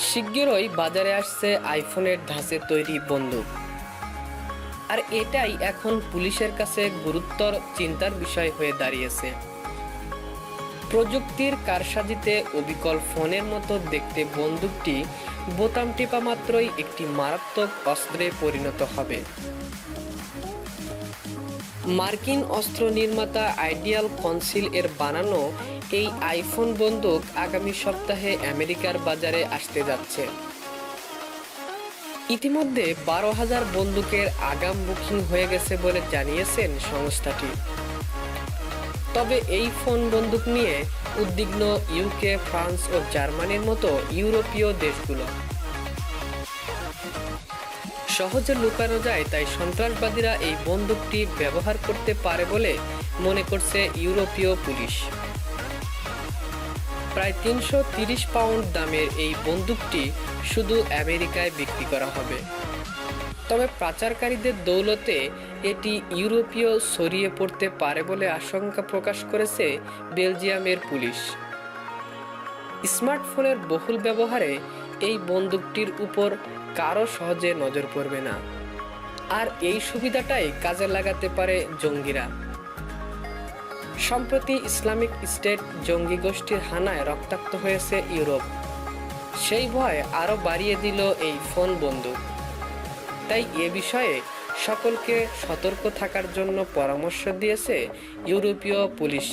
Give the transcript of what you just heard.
শিগগিরই বাজারে আসছে আইফোনের ধাঁচে তৈরি বন্দুক, আর এটাই এখন পুলিশের কাছে গুরুতর চিন্তার বিষয় হয়ে দাঁড়িয়েছে। প্রযুক্তির কারসাজিতে অবিকল ফোনের মতো দেখতে বন্দুকটি বোতাম টিপা মাত্রই একটি মারাত্মক অস্ত্রে পরিণত হবে। মার্কিন অস্ত্র নির্মাতা আইডিয়াল কনসিল এর বানানো এই আইফোন বন্দুক আগামী সপ্তাহে আমেরিকার বাজারে আসতে যাচ্ছে। ইতিমধ্যে 12,000 বন্দুকের আগাম বুকিং হয়ে গেছে বলে জানিয়েছেন সংস্থাটি। তবে এই ফোন বন্দুক নিয়ে উদ্বিগ্ন ইউকে, ফ্রান্স ও জার্মানির মতো ইউরোপীয় দেশগুলো। সহজে লুকানো যায়, তাই সন্ত্রাসবাদীরা এই বন্দুকটি ব্যবহার করতে পারে বলে মনে করছে ইউরোপীয় পুলিশ। প্রায় 330 পাউন্ড দামের এই বন্দুকটি শুধু আমেরিকায় বিক্রি করা হবে। তবে পাচারকারীদের দৌলতে এটি ইউরোপীয় ছড়িয়ে পড়তে পারে বলে আশঙ্কা প্রকাশ করেছে বেলজিয়ামের পুলিশ। স্মার্টফোনের বহুল ব্যবহারে এই বন্দুকটির উপর কারো সহজে নজর পড়বে না, আর এই সুবিধাটাই কাজে লাগাতে পারে জঙ্গিরা। সম্প্রতি ইসলামিক স্টেট জঙ্গি গোষ্ঠীর হানায় রক্তাক্ত হয়েছে ইউরোপ, সেই ভয় আরও বাড়িয়ে দিল এই ফোন বন্দুক। তাই এ বিষয়ে সকলকে সতর্ক থাকার জন্য পরামর্শ দিয়েছে ইউরোপীয় পুলিশ।